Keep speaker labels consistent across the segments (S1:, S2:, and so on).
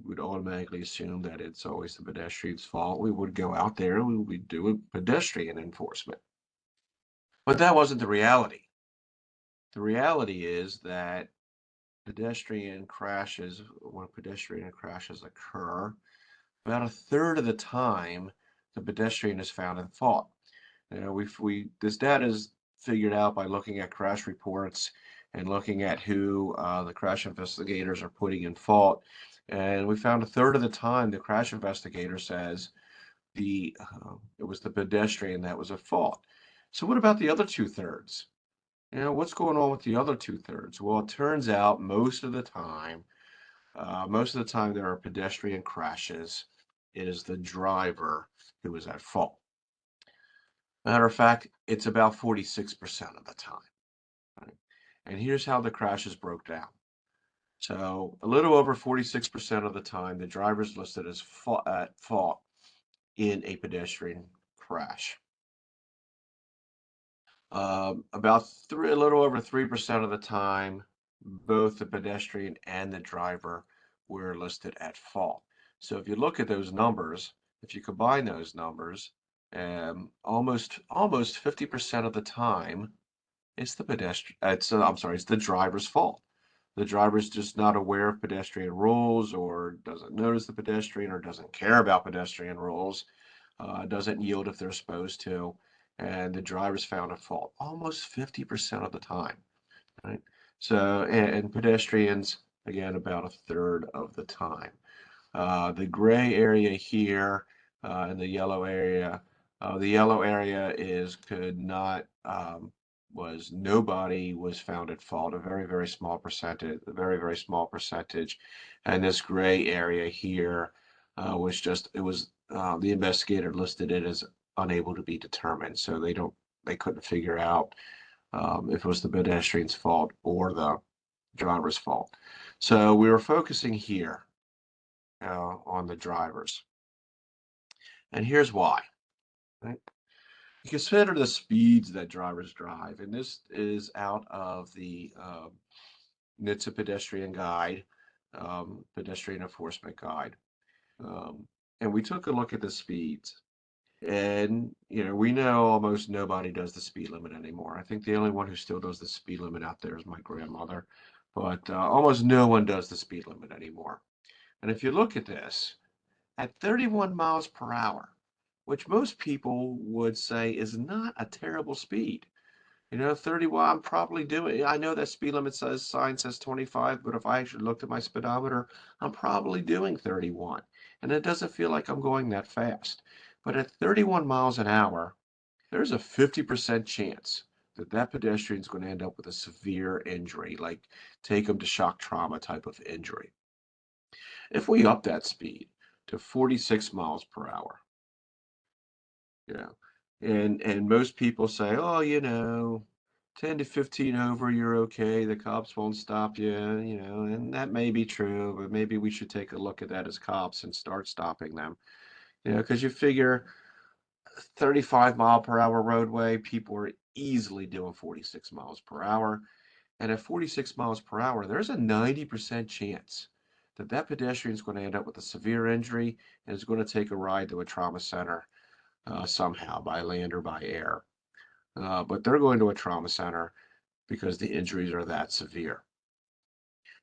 S1: would automatically assume that it's always the pedestrian's fault. We would go out there and we would do a pedestrian enforcement. But that wasn't the reality. The reality is that when pedestrian crashes occur, about a third of the time, the pedestrian is found at fault. This data is figured out by looking at crash reports and looking at who the crash investigators are putting in fault. And we found a third of the time the crash investigator says it was the pedestrian that was at fault. So what about the other two-thirds? What's going on with the other two-thirds? Well, it turns out most of the time there are pedestrian crashes. It is the driver who is at fault. Matter of fact, it's about 46% of the time. Right? And here's how the crashes broke down. So a little over 46% of the time, the driver's listed as at fault in a pedestrian crash. A little over 3% of the time, both the pedestrian and the driver were listed at fault. So if you look at those numbers, if you combine those numbers, almost 50% of the time, it's the driver's fault. The driver's just not aware of pedestrian rules, or doesn't notice the pedestrian, or doesn't care about pedestrian rules, doesn't yield if they're supposed to, and the driver's found at fault almost 50% of the time, right? So, and pedestrians, again, about a third of the time. The gray area here and the yellow area is could not was nobody was found at fault, a very small percentage, very small percentage, and this gray area here was just it was the investigator listed it as unable to be determined, so they couldn't figure out if it was the pedestrian's fault or the driver's fault. So we were focusing here on the drivers. And here's why. Right? You consider the speeds that drivers drive, and this is out of the NHTSA Pedestrian Guide, Pedestrian Enforcement Guide. And we took a look at the speeds. And, we know almost nobody does the speed limit anymore. I think the only one who still does the speed limit out there is my grandmother. But almost no one does the speed limit anymore. And if you look at this, at 31 miles per hour, which most people would say is not a terrible speed. 31, I'm probably doing, I know that speed limit sign says 25, but if I actually looked at my speedometer, I'm probably doing 31. And it doesn't feel like I'm going that fast. But at 31 miles an hour, there's a 50% chance that that pedestrian is going to end up with a severe injury, like take them to shock trauma type of injury. If we up that speed to 46 miles per hour, yeah. And most people say, oh, 10 to 15 over, you're okay. The cops won't stop you, and that may be true, but maybe we should take a look at that as cops and start stopping them. Because you figure 35-mile-per-hour roadway, people are easily doing 46 miles per hour. And at 46 miles per hour, there's a 90% chance that that pedestrian is going to end up with a severe injury and is going to take a ride to a trauma center somehow, by land or by air. But they're going to a trauma center because the injuries are that severe.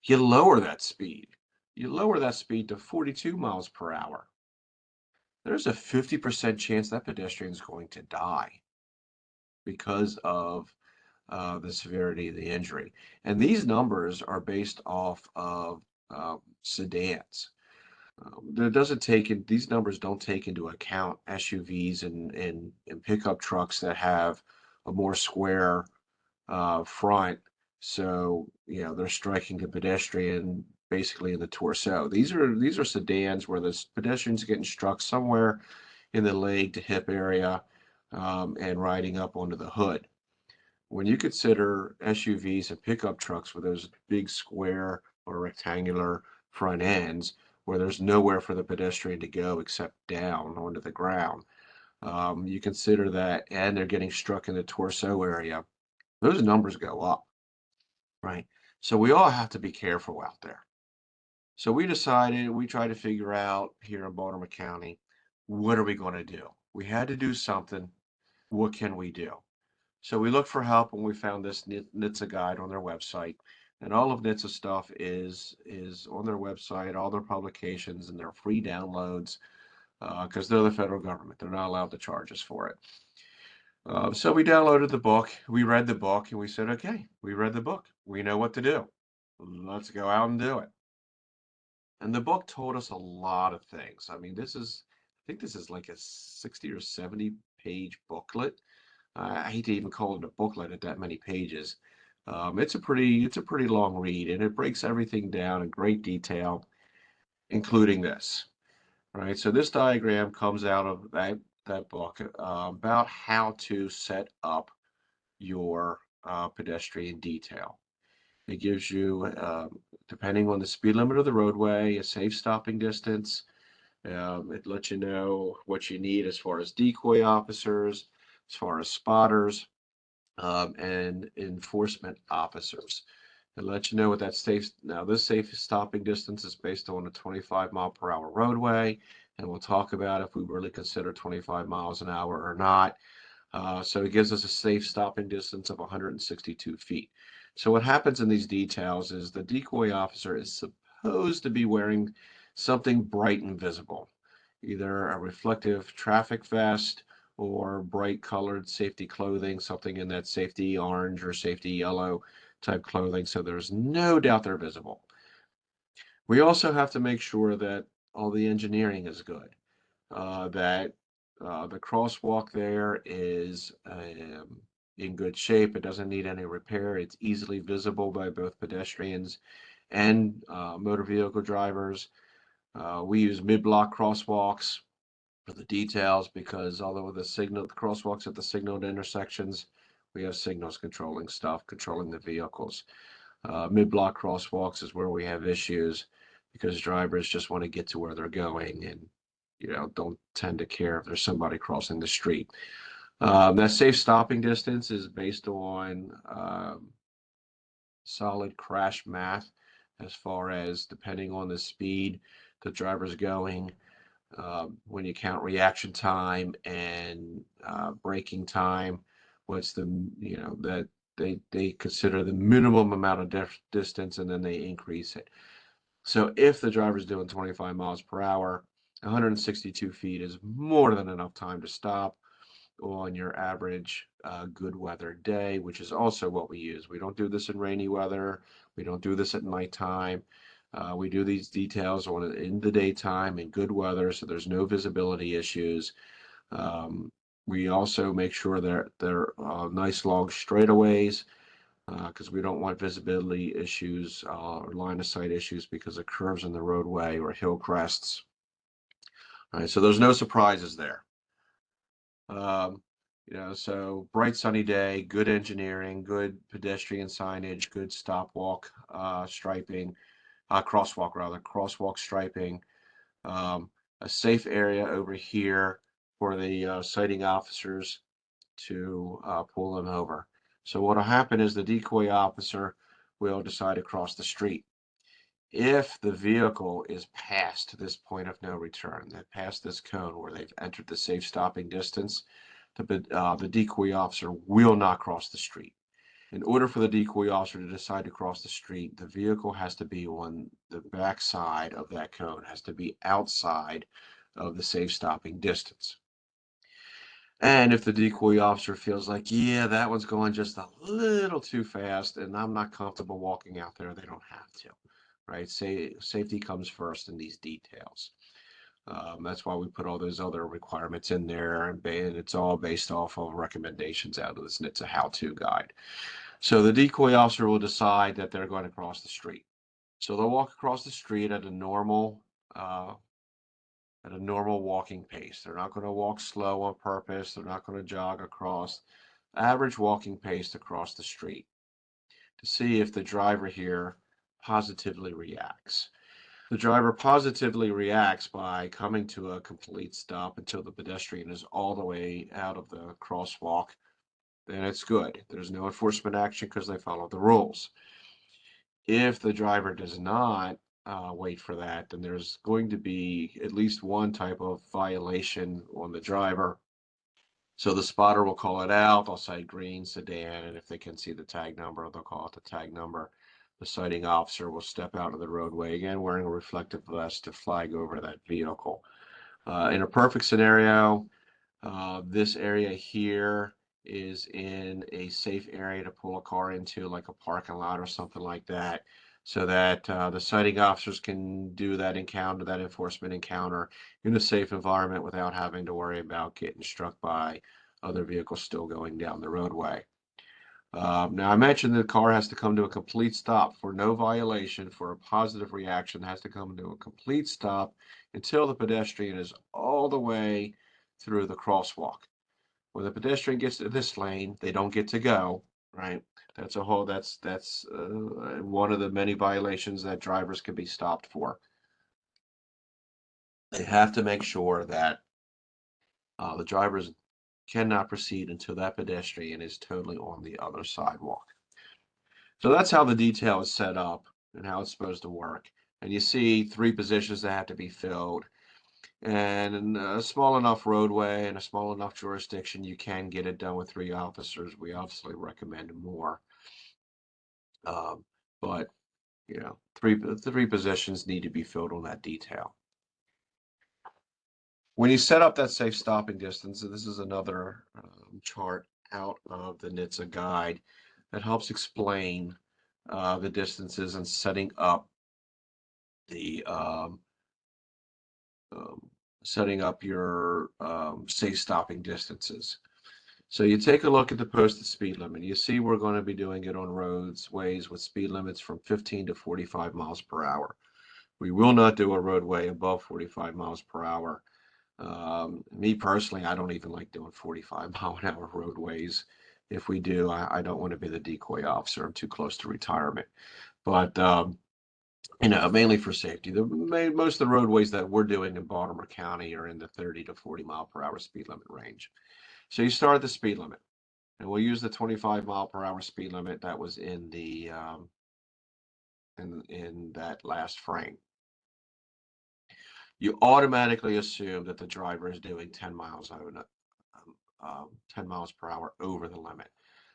S1: You lower that speed. You lower that speed to 42 miles per hour. There's a 50% chance that pedestrian is going to die because of the severity of the injury. And these numbers are based off of sedans. These numbers don't take into account SUVs and pickup trucks that have a more square front. So, they're striking the pedestrian basically in the torso. These are sedans where the pedestrian's getting struck somewhere in the leg to hip area and riding up onto the hood. When you consider SUVs and pickup trucks with those big square or rectangular front ends where there's nowhere for the pedestrian to go except down onto the ground, you consider that, and they're getting struck in the torso area, those numbers go up, right? So we all have to be careful out there. So we tried to figure out here in Baltimore County, what are we going to do? We had to do something. What can we do? So we looked for help and we found this NHTSA guide on their website. And all of NHTSA stuff is on their website, all their publications and their free downloads, because they're the federal government. They're not allowed to charge us for it. So we downloaded the book, we read the book, and we said, okay, we read the book. We know what to do. Let's go out and do it. And the book told us a lot of things. I mean, I think this is like a 60 or 70 page booklet. I hate to even call it a booklet at that many pages. It's a pretty long read, and it breaks everything down in great detail, including this. Right. So this diagram comes out of that book about how to set up your pedestrian detail. It gives you, depending on the speed limit of the roadway, a safe stopping distance. It lets you know what you need as far as decoy officers, as far as spotters, and enforcement officers. It lets you know what that safe. Now, this safe stopping distance is based on a 25-mile-per-hour roadway, and we'll talk about if we really consider 25 miles an hour or not. So it gives us a safe stopping distance of 162 feet. So what happens in these details is the decoy officer is supposed to be wearing something bright and visible, either a reflective traffic vest or bright colored safety clothing, something in that safety orange or safety yellow type clothing, so there's no doubt they're visible. We also have to make sure that all the engineering is good, that the crosswalk there is in good shape. It doesn't need any repair. It's easily visible by both pedestrians and motor vehicle drivers. We use mid-block crosswalks for the details because although the crosswalks at the signaled intersections, we have signals controlling stuff, controlling the vehicles. Mid-block crosswalks is where we have issues because drivers just want to get to where they're going and don't tend to care if there's somebody crossing the street. That safe stopping distance is based on solid crash math as far as depending on the speed the driver's going, when you count reaction time and braking time, what's the, that they consider the minimum amount of distance and then they increase it. So if the driver's doing 25 miles per hour, 162 feet is more than enough time to stop on your average good weather day, which is also what we use. We don't do this in rainy weather. We don't do this at nighttime. We do these details in the daytime in good weather, so there's no visibility issues. We also make sure they're nice long straightaways because we don't want visibility issues or line of sight issues because of curves in the roadway or hill crests. All right, so there's no surprises there. Um, so bright sunny day, good engineering, good pedestrian signage, good stop walk striping, crosswalk rather, crosswalk striping, um, a safe area over here for the sighting officers to pull them over. So what'll happen is the decoy officer will decide to cross the street. If the vehicle is past this point of no return, that past this cone where they've entered the safe stopping distance, the decoy officer will not cross the street. In order for the decoy officer to decide to cross the street, the vehicle has to be on the back side of that cone, has to be outside of the safe stopping distance. And if the decoy officer feels like, yeah, that one's going just a little too fast and I'm not comfortable walking out there, they don't have to, right? Safety comes first in these details. That's why we put all those other requirements in there, and it's all based off of recommendations out of this NHTSA how-to guide. So the decoy officer will decide that they're going to cross the street. So they'll walk across the street uh, at a normal walking pace. They're not going to walk slow on purpose. They're not going to jog across. Average walking pace to cross the street to see if the driver here positively reacts. The driver positively reacts by coming to a complete stop until the pedestrian is all the way out of the crosswalk. Then it's good. There's no enforcement action because they followed the rules. If the driver does not wait for that, then there's going to be at least one type of violation on the driver. So the spotter will call it out. They'll say green sedan, and if they can see the tag number, they'll call it the tag number. The citing officer will step out of the roadway again wearing a reflective vest to flag over that vehicle. In a perfect scenario, this area here is in a safe area to pull a car into, like a parking lot or something like that, so that the citing officers can do that encounter, that enforcement encounter, in a safe environment without having to worry about getting struck by other vehicles still going down the roadway. Now, I mentioned the car has to come to a complete stop for no violation. For a positive reaction, it has to come to a complete stop until the pedestrian is all the way through the crosswalk. When the pedestrian gets to this lane, they don't get to go, right? That's one of the many violations that drivers can be stopped for. They have to make sure that the drivers cannot proceed until that pedestrian is totally on the other sidewalk. So that's how the detail is set up and how it's supposed to work. And you see 3 positions that have to be filled. And in a small enough roadway and a small enough jurisdiction, you can get it done with 3 officers. We obviously recommend more. Um, but, three positions need to be filled on that detail. When you set up that safe stopping distance, and this is another chart out of the NHTSA guide that helps explain the distances and setting up the um, your safe stopping distances. So you take a look at the posted speed limit. You see we're going to be doing it on roadways with speed limits from 15 to 45 miles per hour. We will not do a roadway above 45 miles per hour. Me personally, I don't even like doing 45-mile-an-hour roadways. If we do, I don't want to be the decoy officer. I'm too close to retirement. But mainly for safety. Most of the roadways that we're doing in Baltimore County are in the 30 to 40 mile per hour speed limit range. So you start at the speed limit, and we'll use the 25 mile per hour speed limit that was in the in that last frame. You automatically assume that the driver is doing 10 miles over, 10 miles per hour over the limit.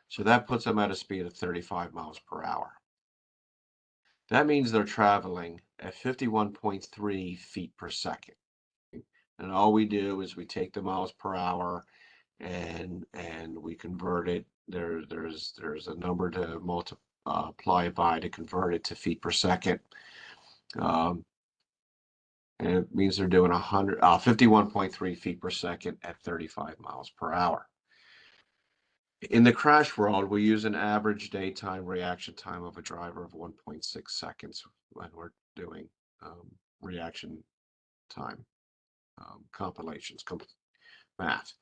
S1: So that puts them at a speed of 35 miles per hour. That means they're traveling at 51.3 feet per second. And all we do is we take the miles per hour and we convert it. There's a number to multiply by to convert it to feet per second. And it means they're doing 51.3 feet per second at 35 miles per hour. In the crash world, we use an average daytime reaction time of a driver of 1.6 seconds when we're doing reaction time compilations, math.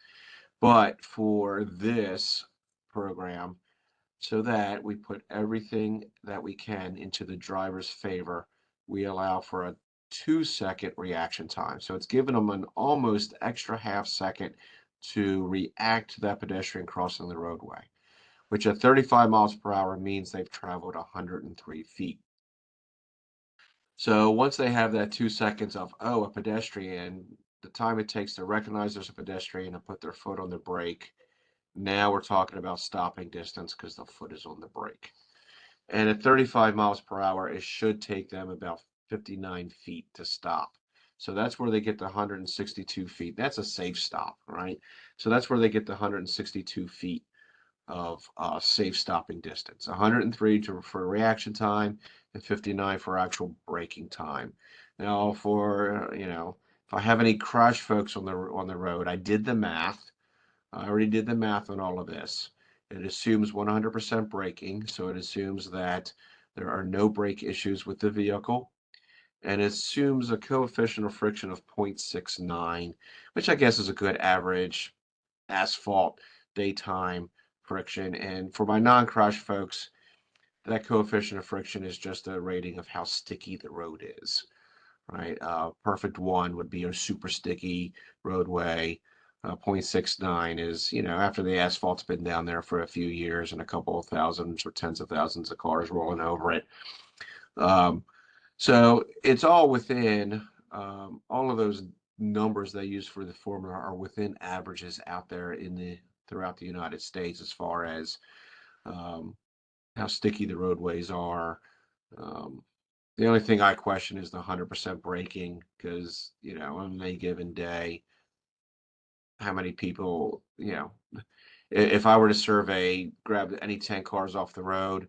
S1: But for this program, so that we put everything that we can into the driver's favor, we allow for a 2-second reaction time. So it's given them an almost extra half second to react to that pedestrian crossing the roadway, which at 35 miles per hour means they've traveled 103 feet. So once they have that 2 seconds of, oh, a pedestrian, the time it takes to recognize there's a pedestrian and put their foot on the brake, now we're talking about stopping distance because the foot is on the brake. And at 35 miles per hour, it should take them about 59 feet to stop. So that's where they get the 162 feet. That's a safe stop, right? So that's where they get the 162 feet of safe stopping distance. 103 for reaction time and 59 for actual braking time. Now, for if I have any crash folks on the road, I did the math. I already did the math on all of this. It assumes 100% braking, so it assumes that there are no brake issues with the vehicle, and it assumes a coefficient of friction of 0.69, which I guess is a good average asphalt daytime friction. And for my non-crash folks, that coefficient of friction is just a rating of how sticky the road is, right? Perfect 1 would be a super sticky roadway. 0.69 is, after the asphalt's been down there for a few years and a couple of thousands or tens of thousands of cars rolling over it. So it's all within all of those numbers they use for the formula are within averages out there in the throughout the United States as far as um, how sticky the roadways are. Um, the only thing I question is the 100% braking because, on any given day, how many people, if I were to survey, grab any 10 cars off the road,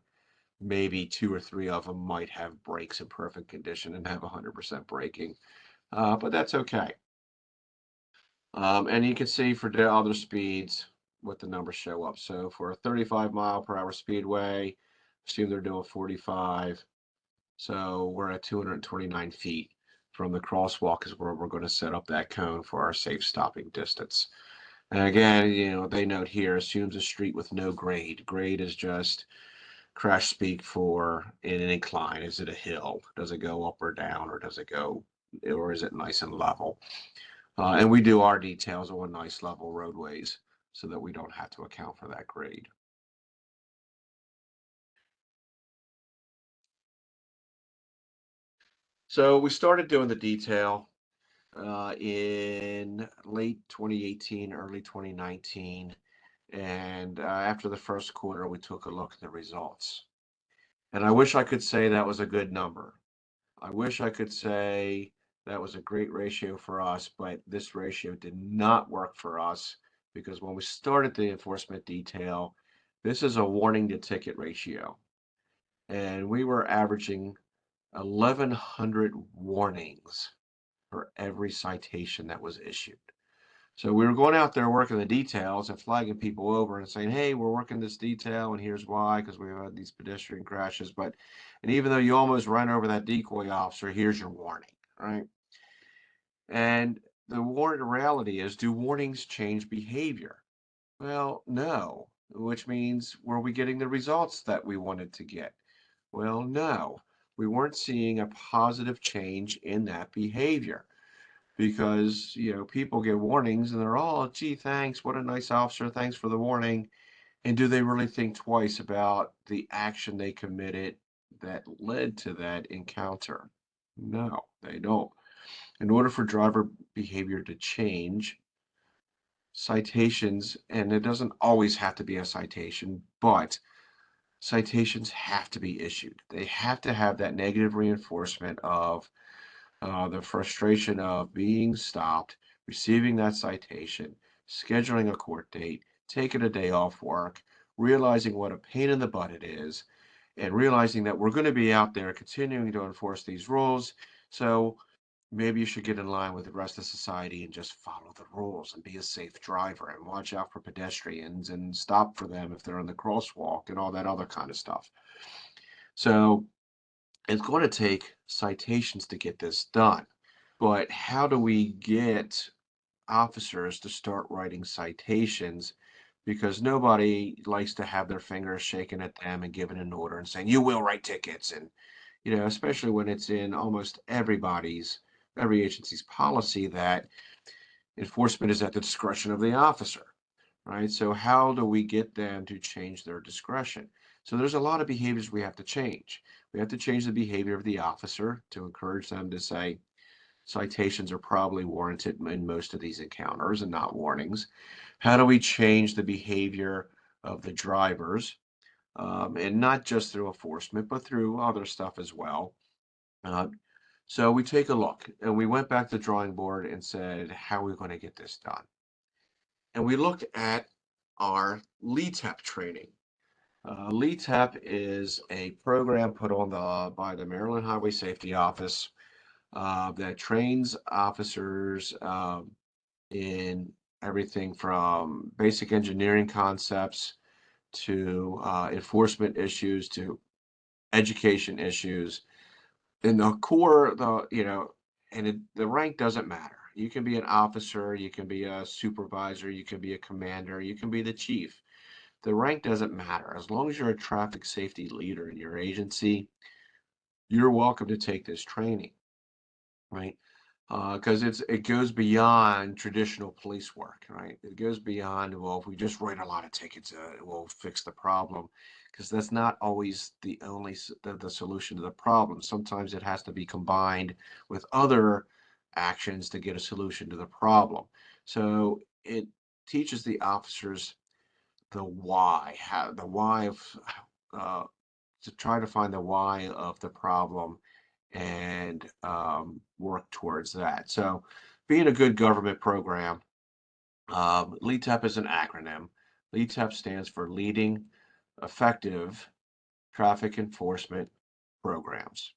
S1: maybe two or three of them might have brakes in perfect condition and have 100% braking. But that's okay. And you can see for the other speeds what the numbers show up. So for a 35-mile-per-hour speedway, assume they're doing 45. So we're at 229 feet from the crosswalk is where we're going to set up that cone for our safe stopping distance. And again, they note here assumes a street with no grade. Grade is just crash speak for in an incline. Is it a hill? Does it go up or down, or is it nice and level? And we do our details on nice level roadways so that we don't have to account for that grade. So we started doing the detail in late 2018, early 2019. And after the first quarter, we took a look at the results. And I wish I could say that was a good number. I wish I could say that was a great ratio for us, but this ratio did not work for us because when we started the enforcement detail, this is a warning to ticket ratio. And we were averaging 1,100 warnings for every citation that was issued. So we were going out there working the details and flagging people over and saying, hey, we're working this detail and here's why, because we've had these pedestrian crashes. And even though you almost ran over that decoy officer, here's your warning, right? And the reality is, do warnings change behavior? Well, no, which means were we getting the results that we wanted to get? Well, no, we weren't seeing a positive change in that behavior because people get warnings and they're all, gee, thanks, what a nice officer, thanks for the warning. And do they really think twice about the action they committed that led to that encounter? No, they don't. In order for driver behavior to change, citations, and it doesn't always have to be a citation, but citations have to be issued. They have to have that negative reinforcement of the frustration of being stopped, receiving that citation, scheduling a court date, taking a day off work, realizing what a pain in the butt it is, and realizing that we're going to be out there continuing to enforce these rules. So maybe you should get in line with the rest of society and just follow the rules and be a safe driver and watch out for pedestrians and stop for them if they're in the crosswalk and all that other kind of stuff. So it's going to take citations to get this done. But how do we get officers to start writing citations? Because nobody likes to have their fingers shaken at them and given an order and saying, you will write tickets. And, especially when it's in almost every agency's policy that enforcement is at the discretion of the officer, right? So how do we get them to change their discretion? So there's a lot of behaviors we have to change. We have to change the behavior of the officer to encourage them to say, citations are probably warranted in most of these encounters and not warnings. How do we change the behavior of the drivers? And not just through enforcement, but through other stuff as well. Uh, so we take a look and we went back to the drawing board and said, how are we going to get this done? And we looked at our LETAP training. LETAP is a program put on by the Maryland Highway Safety Office that trains officers in everything from basic engineering concepts to enforcement issues to education issues. In the core, the rank doesn't matter. You can be an officer, you can be a supervisor, you can be a commander, you can be the chief. The rank doesn't matter. As long as you're a traffic safety leader in your agency, you're welcome to take this training, right? Because it goes beyond traditional police work, right? It goes beyond, well, if we just write a lot of tickets, we'll fix the problem. because that's not always the only the solution to the problem. Sometimes it has to be combined with other actions to get a solution to the problem. So it teaches the officers the why, how the why of uh, to try to find the why of the problem and work towards that. So, being a good government program, LETEP is an acronym. LETEP stands for Leading Effective Traffic Enforcement Programs.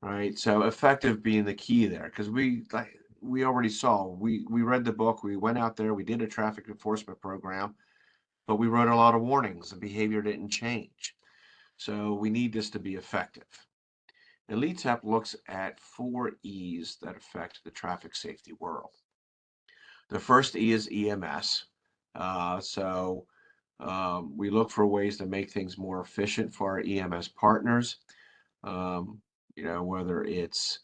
S1: Right. So effective being the key there, because we already saw we read the book, we went out there, we did a traffic enforcement program, but we wrote a lot of warnings. The behavior didn't change. So we need this to be effective. And LETEP looks at 4 E's that affect the traffic safety world. The first E is EMS. We look for ways to make things more efficient for our EMS partners. Um, whether it's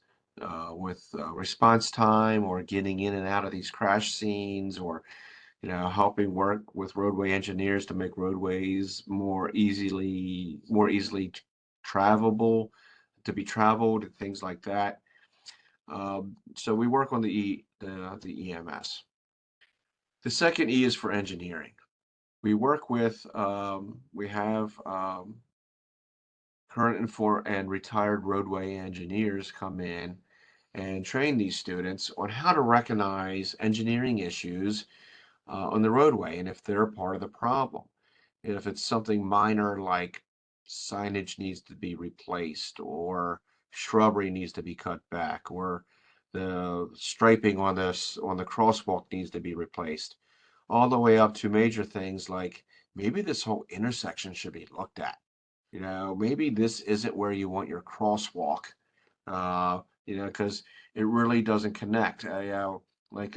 S1: with response time or getting in and out of these crash scenes, or helping work with roadway engineers to make roadways more easily travelable, to be traveled, and things like that. So we work on the EMS. The second E is for engineering. We have current and retired roadway engineers come in and train these students on how to recognize engineering issues on the roadway, and if they're part of the problem. If it's something minor like signage needs to be replaced, or shrubbery needs to be cut back, or the striping on the crosswalk needs to be replaced, all the way up to major things like maybe this whole intersection should be looked at. Maybe this isn't where you want your crosswalk, because it really doesn't connect. Like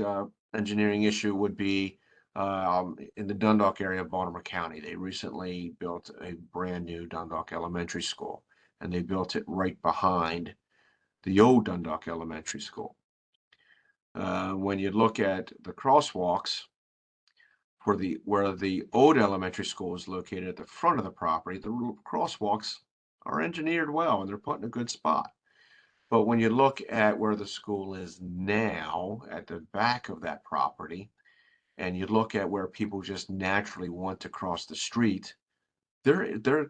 S1: engineering issue would be in the Dundalk area of Baltimore County. They recently built a brand new Dundalk Elementary School, and they built it right behind the old Dundalk Elementary School. When you look at the crosswalks, where the old elementary school is located at the front of the property, the crosswalks are engineered well and they're put in a good spot. But when you look at where the school is now, at the back of that property, and you look at where people just naturally want to cross the street, they're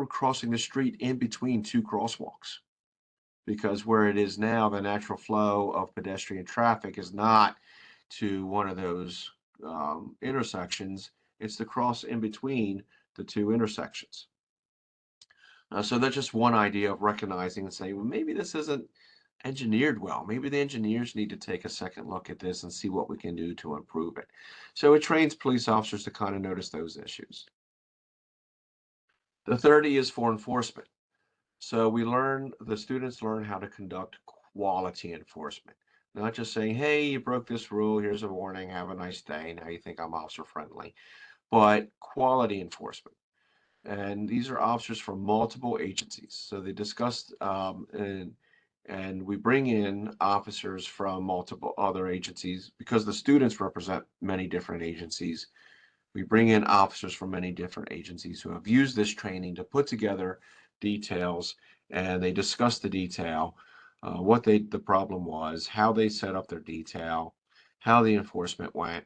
S1: crossing the street in between two crosswalks, because where it is now, the natural flow of pedestrian traffic is not to one of those intersections. It's the cross in between the two intersections. So that's just one idea of recognizing and saying, well, maybe this isn't engineered well. Maybe the engineers need to take a second look at this and see what we can do to improve it. So it trains police officers to kind of notice those issues. The 30 is for enforcement. So the students learn how to conduct quality enforcement, not just saying, hey, you broke this rule, here's a warning, have a nice day, now you think I'm officer friendly, but quality enforcement. And these are officers from multiple agencies. So they discussed, and we bring in officers from multiple other agencies because the students represent many different agencies. We bring in officers from many different agencies who have used this training to put together details, and they discuss the detail, what the problem was, how they set up their detail, how the enforcement went,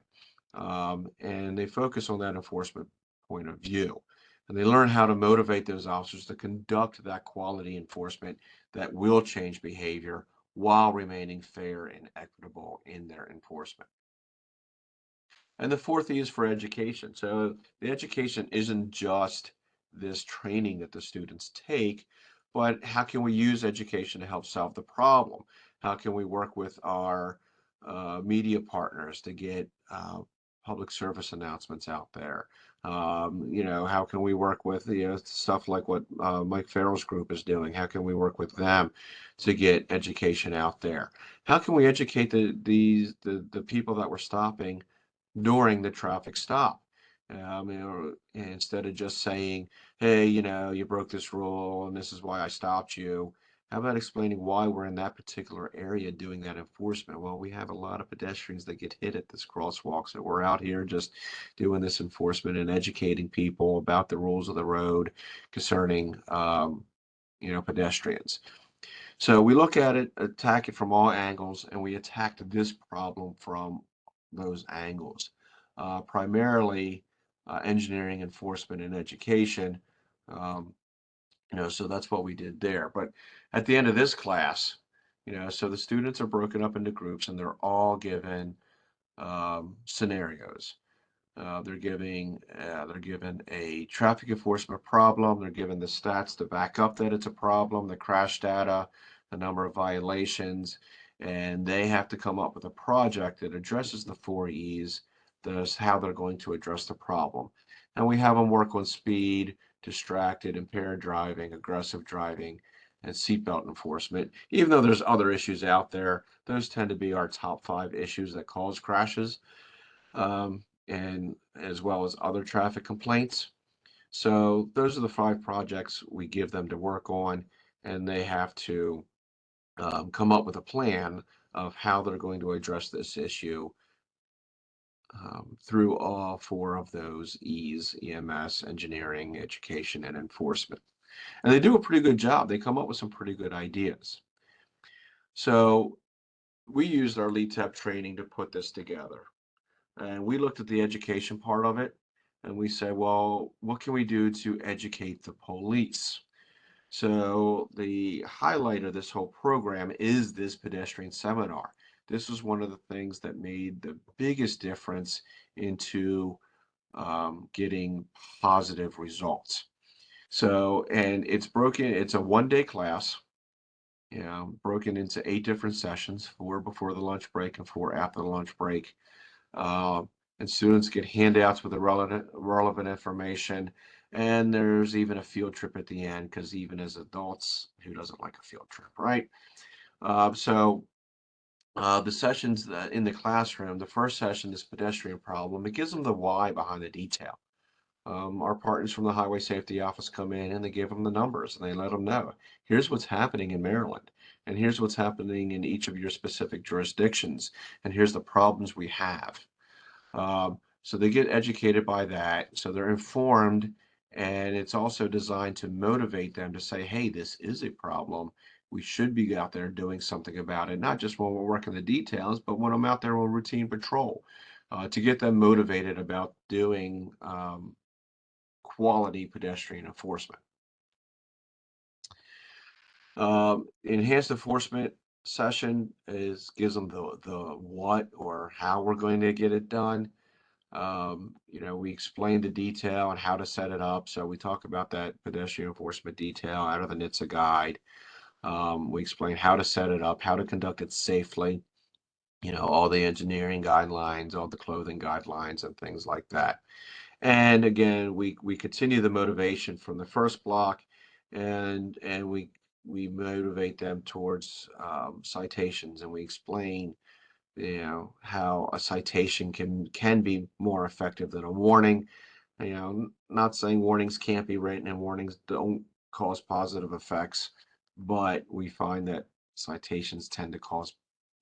S1: and they focus on that enforcement point of view. And they learn how to motivate those officers to conduct that quality enforcement that will change behavior while remaining fair and equitable in their enforcement. And the fourth E is for education. So the education isn't just this training that the students take, but how can we use education to help solve the problem? How can we work with our media partners to get public service announcements out there? How can we work with stuff like what Mike Farrell's group is doing? How can we work with them to get education out there? How can we educate the people that we're stopping during the traffic stop? Instead of just saying, hey, you broke this rule and this is why I stopped you. How about explaining why we're in that particular area doing that enforcement? Well, we have a lot of pedestrians that get hit at this crosswalk, so we're out here just doing this enforcement and educating people about the rules of the road concerning, pedestrians. So we look at it, attack it from all angles, and we attacked this problem from those angles. Primarily engineering, enforcement, and education. Um, so that's what we did there. But at the end of this class, so the students are broken up into groups and they're all given scenarios. They're given a traffic enforcement problem. They're given the stats to back up that it's a problem, the crash data, the number of violations, and they have to come up with a project that addresses the four E's. That's how they're going to address the problem. And we have them work on speed, distracted, impaired driving, aggressive driving, and seatbelt enforcement. Even though there's other issues out there, those tend to be our top five issues that cause crashes, and as well as other traffic complaints. So those are the five projects we give them to work on, and they have to come up with a plan of how they're going to address this issue through all four of those E's: EMS, engineering, education, and enforcement. And they do a pretty good job. They come up with some pretty good ideas. So we used our lead TEP training to put this together. And we looked at the education part of it and we said, well, what can we do to educate the police? So the highlight of this whole program is this pedestrian seminar. This was one of the things that made the biggest difference into getting positive results. So, and it's a 1 day class, broken into 8 different sessions, 4 before the lunch break and 4 after the lunch break. Uh, and students get handouts with the relevant information. And there's even a field trip at the end, because even as adults, who doesn't like a field trip, right? The sessions in the classroom, the first session, this pedestrian problem, it gives them the why behind the detail. Our partners from the Highway Safety Office come in and they give them the numbers and they let them know, here's what's happening in Maryland, and here's what's happening in each of your specific jurisdictions, and here's the problems we have. So they get educated by that. So they're informed, and it's also designed to motivate them to say, hey, this is a problem. We should be out there doing something about it, not just when we're working the details, but when I'm out there on routine patrol, to get them motivated about doing quality pedestrian enforcement. Enhanced enforcement session gives them the what or how we're going to get it done. We explain the detail and how to set it up. So we talk about that pedestrian enforcement detail out of the NHTSA guide. We explain how to set it up, how to conduct it safely, all the engineering guidelines, all the clothing guidelines and things like that. And again, we continue the motivation from the first block, and we motivate them towards citations, and we explain how a citation can be more effective than a warning. Not saying warnings can't be written and warnings don't cause positive effects, but we find that citations tend to cause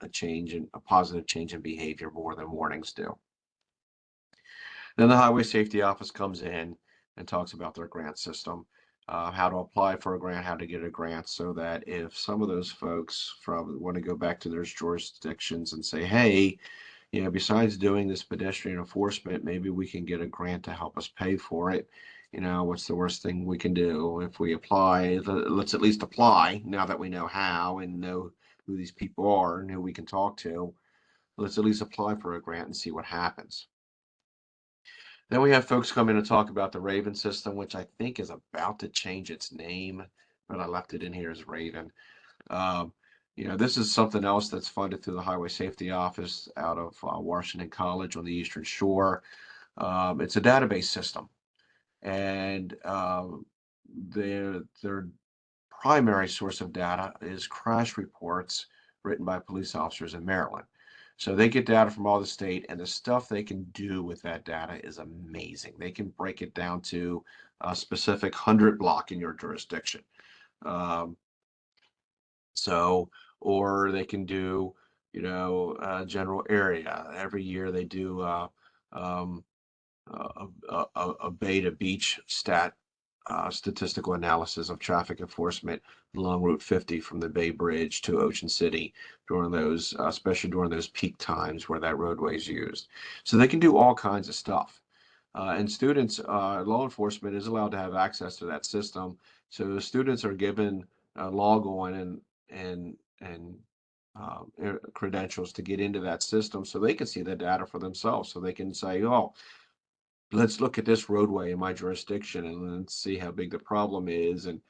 S1: a positive change in behavior more than warnings do. Then the Highway Safety Office comes in and talks about their grant system, how to apply for a grant, how to get a grant, so that if some of those folks from want to go back to their jurisdictions and say, hey, besides doing this pedestrian enforcement, maybe we can get a grant to help us pay for it. What's the worst thing we can do if we apply? Let's at least apply now that we know how and know who these people are and who we can talk to. Let's at least apply for a grant and see what happens. Then we have folks come in and talk about the Raven system, which I think is about to change its name, but I left it in here as Raven. Um, this is something else that's funded through the Highway Safety Office out of Washington College on the Eastern Shore. It's a database system, and their primary source of data is crash reports written by police officers in Maryland. So they get data from all the state, and the stuff they can do with that data is amazing. They can break it down to a specific 100 block in your jurisdiction. Um, So, or they can do, general area. Every year they do um, a Beta Beach statistical analysis of traffic enforcement along Route 50 from the Bay Bridge to Ocean City during those, especially during those peak times where that roadway is used. So they can do all kinds of stuff. And students, law enforcement is allowed to have access to that system. So students are given a log on and credentials to get into that system so they can see the data for themselves. So they can say, oh, let's look at this roadway in my jurisdiction and then see how big the problem is. And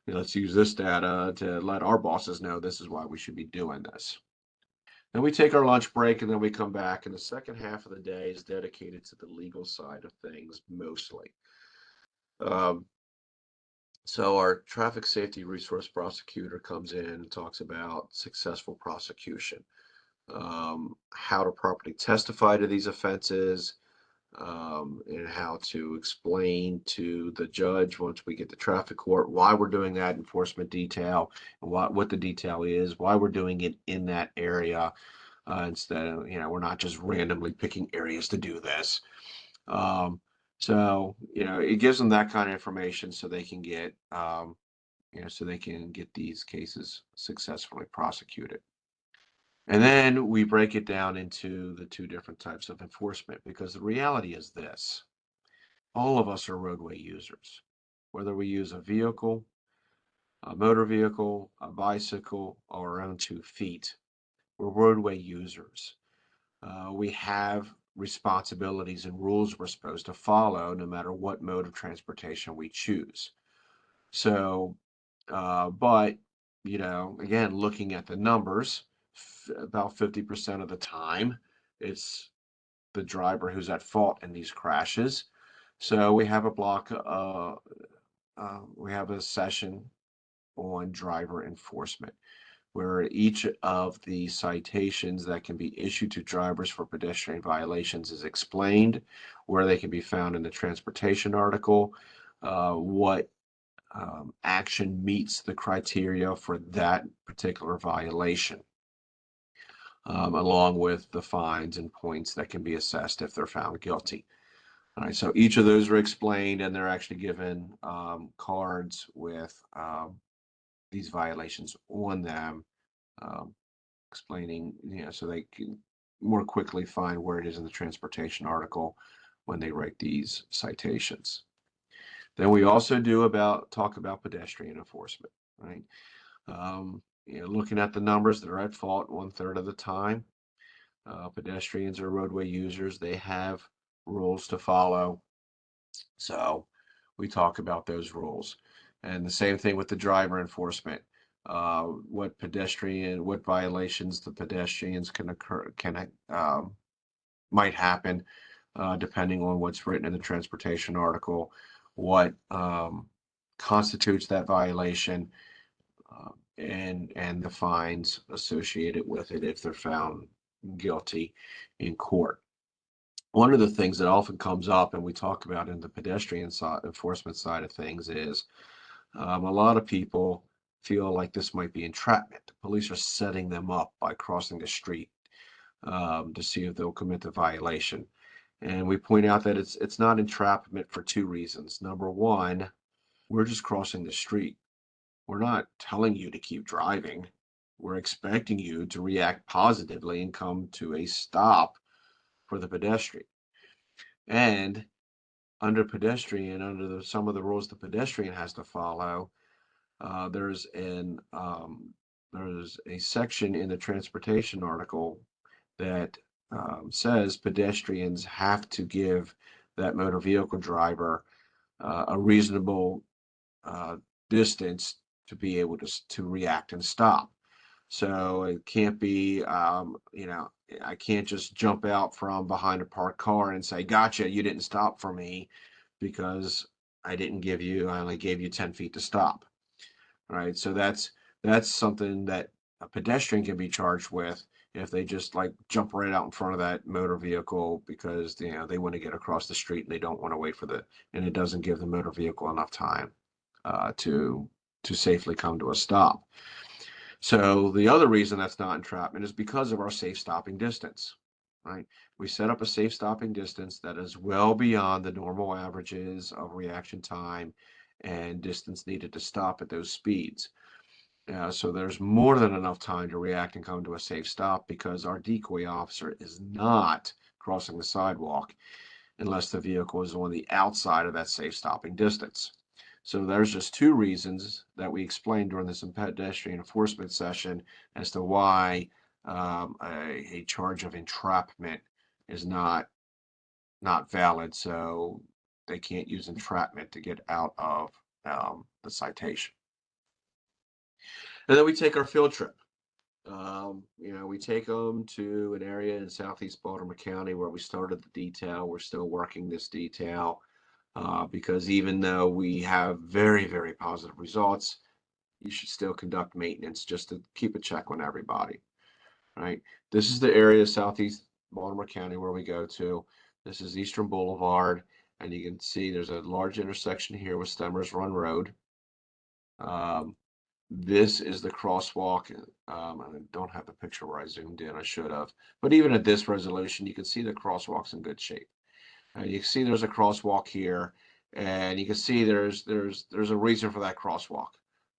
S1: let's use this data to let our bosses know this is why we should be doing this. Then we take our lunch break and then we come back, and the second half of the day is dedicated to the legal side of things mostly. Um, so our traffic safety resource prosecutor comes in and talks about successful prosecution, how to properly testify to these offenses, and how to explain to the judge once we get to traffic court why we're doing that enforcement detail, and what the detail is, why we're doing it in that area, instead of, we're not just randomly picking areas to do this. Um, so, it gives them that kind of information so they can get, so they can get these cases successfully prosecuted. And then we break it down into the two different types of enforcement, because the reality is this: all of us are roadway users, whether we use a vehicle, a motor vehicle, a bicycle, or our own 2 feet. We're roadway users. We have responsibilities and rules we're supposed to follow no matter what mode of transportation we choose. So, but, again, looking at the numbers, about 50% of the time, it's the driver who's at fault in these crashes. So we have a session on driver enforcement, where each of the citations that can be issued to drivers for pedestrian violations is explained, where they can be found in the transportation article, what action meets the criteria for that particular violation, along with the fines and points that can be assessed if they're found guilty. All right, so each of those are explained, and they're actually given cards with these violations on them, um, explaining, so they can more quickly find where it is in the transportation article when they write these citations. Then we also talk about pedestrian enforcement, right? Looking at the numbers that are at fault 1/3 of the time, pedestrians are roadway users. They have rules to follow. So we talk about those rules. And the same thing with the driver enforcement. What violations the pedestrians might happen, depending on what's written in the transportation article, what constitutes that violation, and the fines associated with it if they're found guilty in court. One of the things that often comes up and we talk about in the pedestrian enforcement side of things is, a lot of people feel like this might be entrapment. The police are setting them up by crossing the street, to see if they'll commit the violation. And we point out that it's not entrapment for two reasons. Number one, we're just crossing the street. We're not telling you to keep driving. We're expecting you to react positively and come to a stop for the pedestrian. And some of the rules the pedestrian has to follow, uh, there's an there's a section in the transportation article that says pedestrians have to give that motor vehicle driver a reasonable uh, distance to be able to react and stop. So it can't be, I can't just jump out from behind a parked car and say, "Gotcha, you didn't stop for me," because I only gave you 10 feet to stop. Right? So that's something that a pedestrian can be charged with if they just like jump right out in front of that motor vehicle because they want to get across the street and they don't want to wait and it doesn't give the motor vehicle enough time to safely come to a stop. So the other reason that's not entrapment is because of our safe stopping distance, right? We set up a safe stopping distance that is well beyond the normal averages of reaction time and distance needed to stop at those speeds. So there's more than enough time to react and come to a safe stop because our decoy officer is not crossing the sidewalk unless the vehicle is on the outside of that safe stopping distance. So there's just two reasons that we explained during this pedestrian enforcement session as to why a charge of entrapment is not valid. So they can't use entrapment to get out of the citation. And then we take our field trip. We take them to an area in southeast Baltimore County where we started the detail. We're still working this detail because even though we have very, very positive results, you should still conduct maintenance just to keep a check on everybody, right? This is the area of southeast Baltimore County where we go to. This is Eastern Boulevard, and you can see there's a large intersection here with Stemmers Run Road. This is the crosswalk. I don't have the picture where I zoomed in. I should have. But even at this resolution, you can see the crosswalk's in good shape. You can see there's a crosswalk here, and you can see there's a reason for that crosswalk,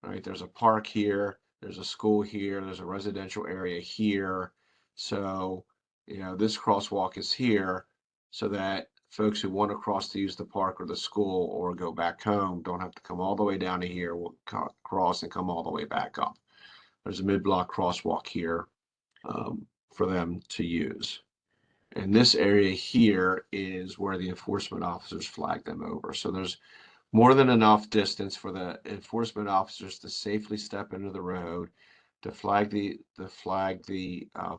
S1: right? There's a park here, there's a school here, there's a residential area here. So, this crosswalk is here so that folks who want to cross to use the park or the school or go back home don't have to come all the way down to here, cross and come all the way back up. There's a mid-block crosswalk here for them to use. And this area here is where the enforcement officers flag them over. So there's more than enough distance for the enforcement officers to safely step into the road to flag the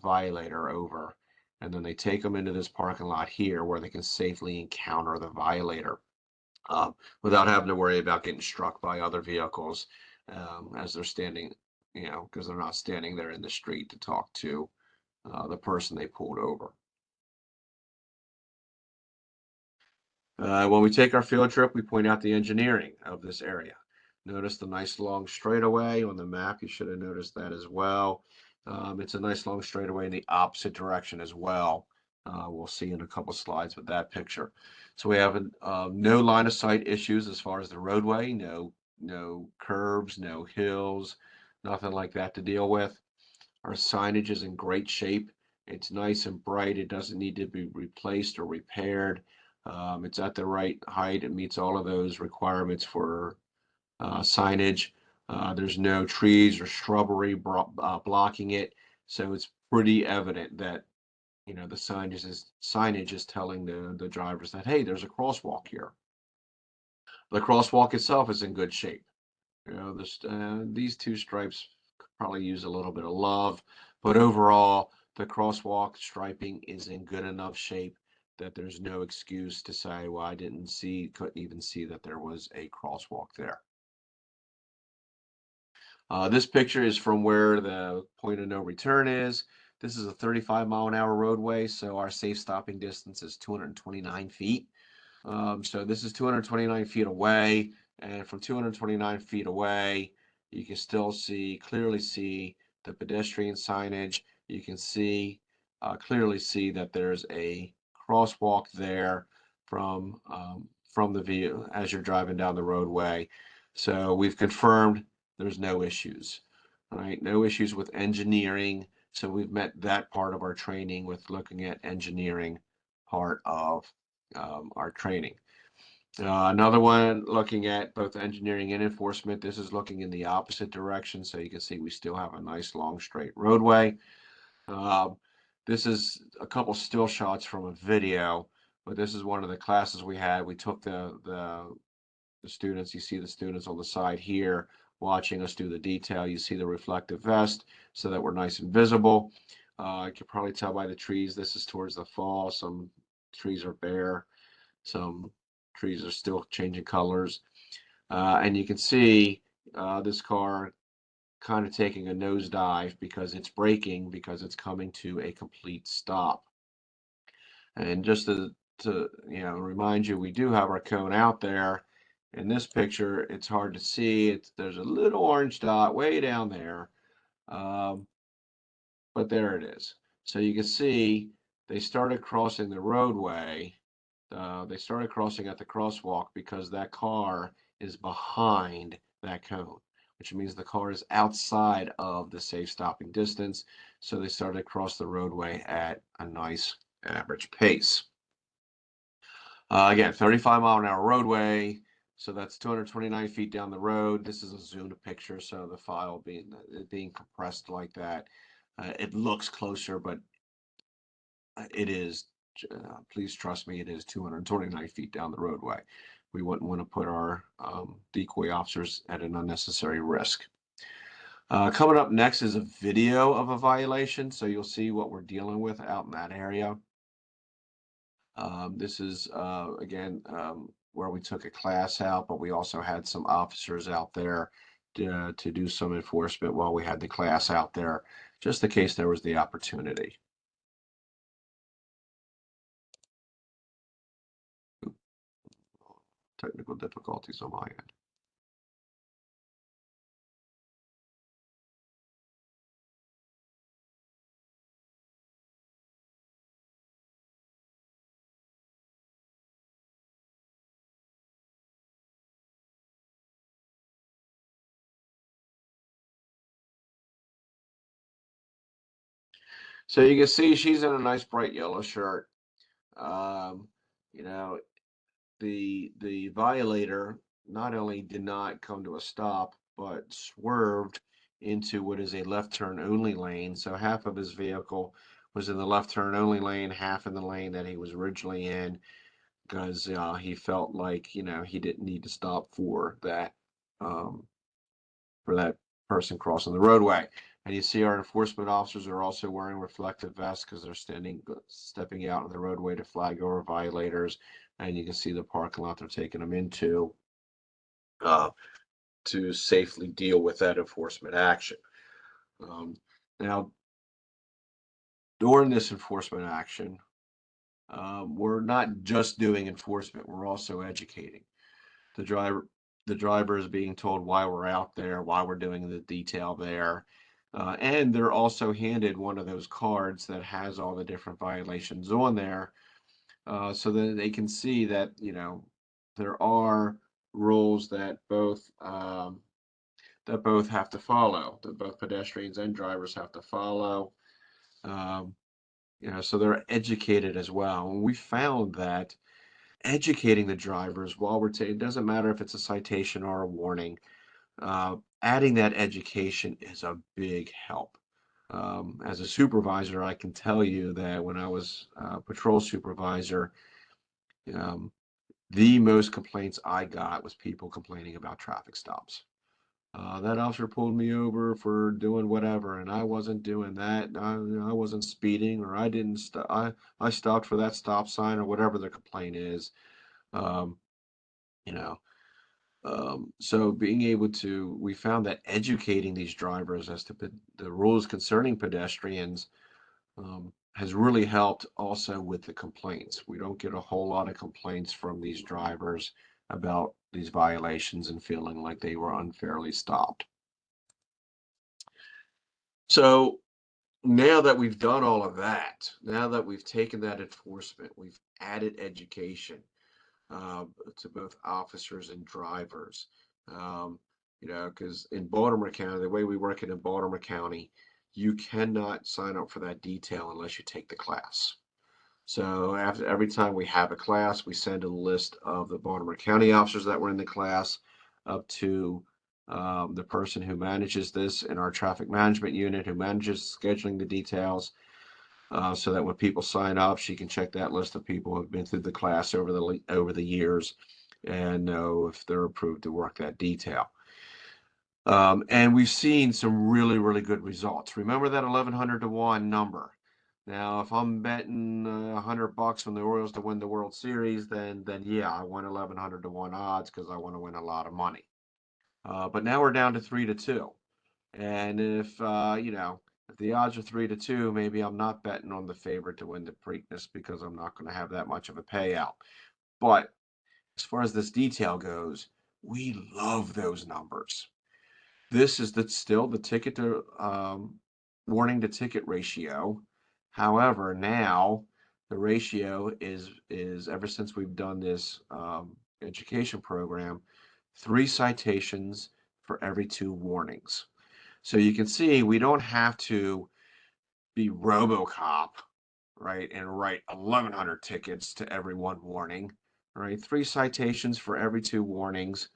S1: violator over, and then they take them into this parking lot here where they can safely encounter the violator without having to worry about getting struck by other vehicles as they're standing, because they're not standing there in the street to talk to the person they pulled over. When we take our field trip, we point out the engineering of this area. Notice the nice long straightaway on the map. You should have noticed that as well. It's a nice long straightaway in the opposite direction as well. We'll see in a couple slides with that picture. So we have no line of sight issues as far as the roadway, no curbs, no hills, nothing like that to deal with. Our signage is in great shape. It's nice and bright. It doesn't need to be replaced or repaired. It's at the right height. It meets all of those requirements for signage. There's no trees or shrubbery blocking it, so it's pretty evident that the signage is telling the drivers that, hey, there's a crosswalk here. The crosswalk itself is in good shape. These two stripes could probably use a little bit of love, but overall, the crosswalk striping is in good enough shape that there's no excuse to say, well, couldn't even see that there was a crosswalk there. This picture is from where the point of no return is. This is a 35-mile-an-hour roadway, so our safe stopping distance is 229 feet. So this is 229 feet away, and from 229 feet away, you can still clearly see the pedestrian signage. You can clearly see that there's a crosswalk there from the view as you're driving down the roadway. So we've confirmed there's no issues. All right, no issues with engineering. So we've met that part of our training with looking at engineering part of our training. Another one looking at both engineering and enforcement. This is looking in the opposite direction, so you can see we still have a nice long straight roadway. This is a couple still shots from a video, but this is one of the classes we had. We took the students. You see the students on the side here watching us do the detail. You see the reflective vest so that we're nice and visible. You can probably tell by the trees this is towards the fall. Some trees are bare. Some trees are still changing colors. And you can see this car kind of taking a nosedive because it's braking because it's coming to a complete stop. And just to remind you, we do have our cone out there. In this picture, it's hard to see. There's a little orange dot way down there. Um, but there it is. So you can see they started crossing the roadway. They started crossing at the crosswalk because that car is behind that cone, which means the car is outside of the safe stopping distance. So they started to cross the roadway at a nice average pace. Again, 35-mile-an-hour roadway. So that's 229 feet down the road. This is a zoomed picture, so the file being compressed like that, it looks closer, but it is. Please trust me, it is 229 feet down the roadway. We wouldn't want to put our decoy officers at an unnecessary risk. Coming up next is a video of a violation, so you'll see what we're dealing with out in that area. This is, again, where we took a class out, but we also had some officers out there to do some enforcement while we had the class out there, just in case there was the opportunity. Technical difficulties on my end. So you can see she's in a nice bright yellow shirt. Um, you know, the violator not only did not come to a stop, but swerved into what is a left turn only lane. So half of his vehicle was in the left turn only lane, half in the lane that he was originally in, because he felt like he didn't need to stop um, for that person crossing the roadway. And you see our enforcement officers are also wearing reflective vests because they're stepping out on the roadway to flag over violators. And you can see the parking lot they're taking them into uh, to safely deal with that enforcement action. Um, Now, during this enforcement action, we're not just doing enforcement, we're also educating. The driver the driver is being told why we're out there, why we're doing the detail there. And they're also handed one of those cards that has all the different violations on there, so that they can see that, there are rules that both have to follow, that both pedestrians and drivers have to follow. Um, so they're educated as well. And we found that educating the drivers while we're taking, it doesn't matter if it's a citation or a warning, adding that education is a big help. As a supervisor, I can tell you that when I was patrol supervisor, um, the most complaints I got was people complaining about traffic stops. That officer pulled me over for doing whatever, and I wasn't doing that. I wasn't speeding, or I didn't. I stopped for that stop sign, or whatever the complaint is. Um, you know, so being able to, we found that educating these drivers as to the rules concerning pedestrians has really helped also with the complaints. We don't get a whole lot of complaints from these drivers about these violations and feeling like they were unfairly stopped. So now that we've done all of that, now that we've taken that enforcement, we've added education to both officers and drivers. Um, because in Baltimore County, the way we work it in Baltimore County, you cannot sign up for that detail unless you take the class. So after every time we have a class, we send a list of the Baltimore County officers that were in the class up to the person who manages this in our traffic management unit, who manages scheduling the details, so that when people sign up, she can check that list of people who have been through the class over the years and know if they're approved to work that detail. And we've seen some really, really good results. Remember that 1,100 to 1 number. Now, if I'm betting $100 on the Orioles to win the World Series, then yeah, I want 1,100 to 1 odds because I want to win a lot of money. But now we're down to 3 to 2. And if the odds are 3 to 2, maybe I'm not betting on the favorite to win the Preakness because I'm not going to have that much of a payout. But as far as this detail goes, we love those numbers. This is still the ticket to warning to ticket ratio. However, now the ratio is ever since we've done this education program, 3 citations for every 2 warnings. So you can see we don't have to be RoboCop, right, and write 1,100 tickets to every 1 warning, right? 3 citations for every 2 warnings.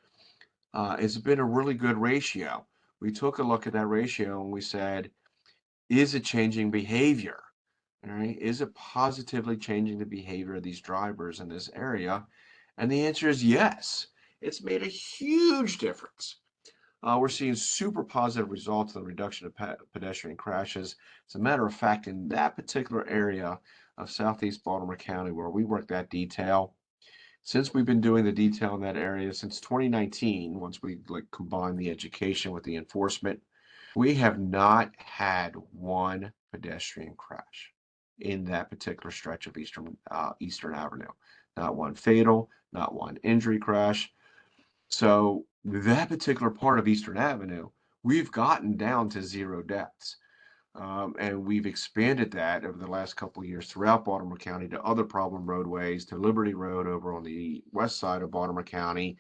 S1: It's been a really good ratio. We took a look at that ratio and we said, is it changing behavior? All right, is it positively changing the behavior of these drivers in this area? And the answer is yes. It's made a huge difference. We're seeing super positive results in the reduction of pedestrian crashes. As a matter of fact, in that particular area of Southeast Baltimore County where we work that detail, since we've been doing the detail in that area since 2019, once we like combine the education with the enforcement, we have not had one pedestrian crash in that particular stretch of Eastern Avenue. Not one fatal, not one injury crash. So that particular part of Eastern Avenue, we've gotten down to 0 deaths. And we've expanded that over the last couple of years throughout Baltimore County to other problem roadways, to Liberty Road over on the west side of Baltimore County,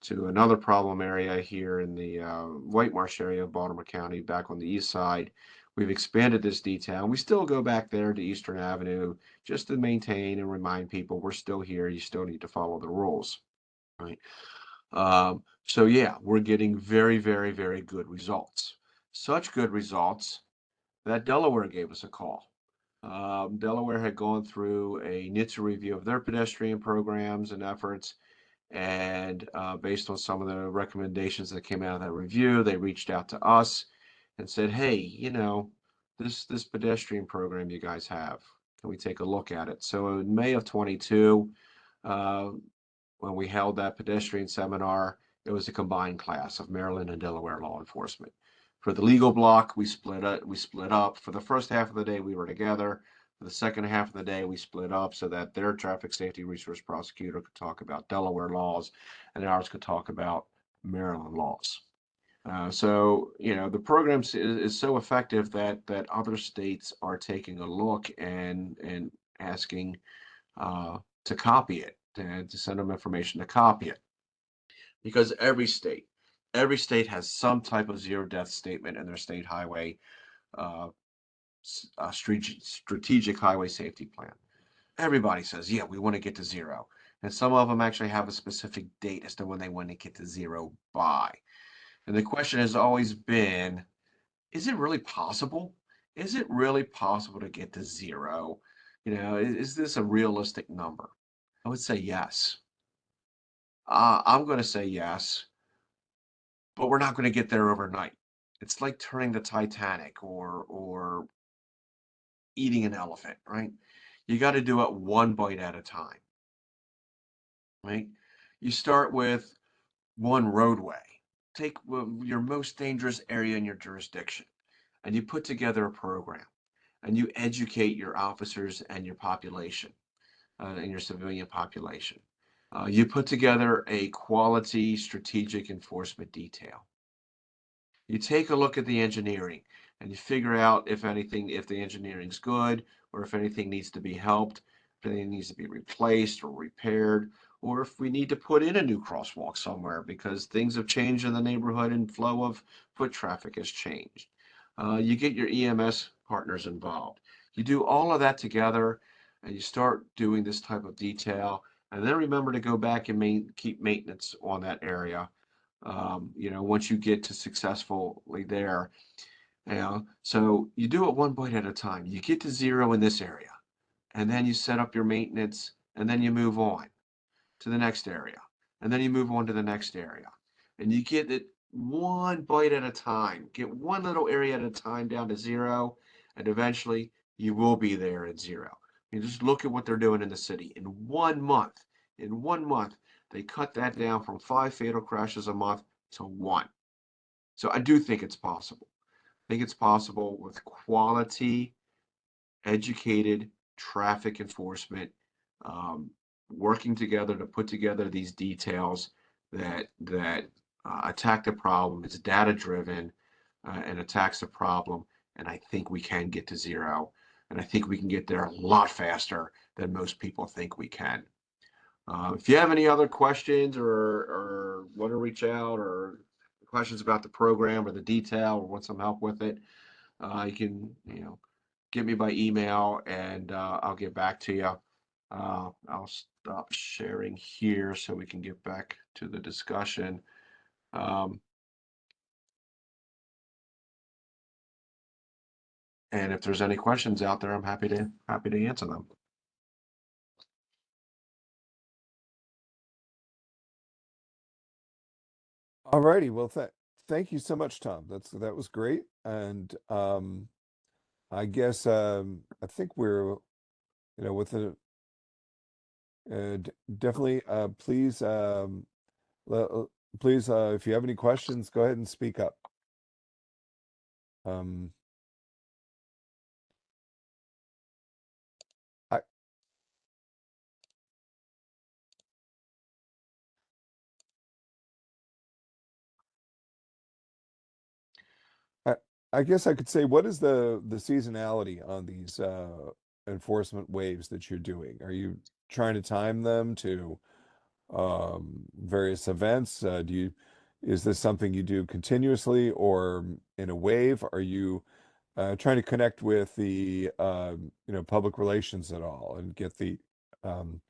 S1: to another problem area here in the White Marsh area of Baltimore County, back on the east side. We've expanded this detail. We still go back there to Eastern Avenue just to maintain and remind people we're still here. You still need to follow the rules, right? So yeah, we're getting very, very, very good results. Such good results that Delaware gave us a call. Delaware had gone through a NHTSA review of their pedestrian programs and efforts, and based on some of the recommendations that came out of that review, they reached out to us and said, "Hey, this pedestrian program you guys have, can we take a look at it?" So in May of 22, uh, when we held that pedestrian seminar, it was a combined class of Maryland and Delaware law enforcement. For the legal block, we split up. For the first half of the day, we were together. For the second half of the day, we split up so that their traffic safety resource prosecutor could talk about Delaware laws, and ours could talk about Maryland laws. So the program is so effective that other states are taking a look and asking to copy it and to send them information to copy it, because every state has some type of 0 death statement in their state highway uh, strategic highway safety plan. Everybody says, yeah, we want to get to 0. And some of them actually have a specific date as to when they want to get to 0 by. And the question has always been, is it really possible? Is it really possible to get to 0? Is this a realistic number? I would say yes. I'm going to say yes, but we're not going to get there overnight. It's like turning the Titanic or eating an elephant, right? You got to do it one bite at a time, right? You start with one roadway. Take your most dangerous area in your jurisdiction, and you put together a program, and you educate your officers and your population, and your civilian population. You put together a quality strategic enforcement detail. You take a look at the engineering and you figure out if the engineering's good, or if anything needs to be helped, if anything needs to be replaced or repaired, or if we need to put in a new crosswalk somewhere because things have changed in the neighborhood and flow of foot traffic has changed. You get your EMS partners involved. You do all of that together and you start doing this type of detail. And then remember to go back and keep maintenance on that area, once you get to successfully there. So you do it one bite at a time. You get to 0 in this area, and then you set up your maintenance, and then you move on to the next area, and then you move on to the next area. And you get it one bite at a time. Get one little area at a time down to 0, and eventually you will be there at 0. You just look at what they're doing in the city. In 1 month, they cut that down from 5 fatal crashes a month to 1. So I do think it's possible. I think it's possible with quality, educated traffic enforcement, um, working together to put together these details that attack the problem. It's data driven and attacks the problem. And I think we can get to zero. And I think we can get there a lot faster than most people think we can. If you have any other questions or want to reach out or questions about the program or the detail or want some help with it, you can, get me by email and I'll get back to you. I'll stop sharing here so we can get back to the discussion. Um, and if there's any questions out there, I'm happy to answer them.
S2: All righty. Well, thank you so much, Tom. That was great. And I guess I think we're, with the definitely please le- please if you have any questions, go ahead and speak up. Um, I I I guess I could say, what is the seasonality on these enforcement waves that you're doing? Are you trying to time them to various events? Is this something you do continuously or in a wave? Are you trying to connect with the public relations at all and get um,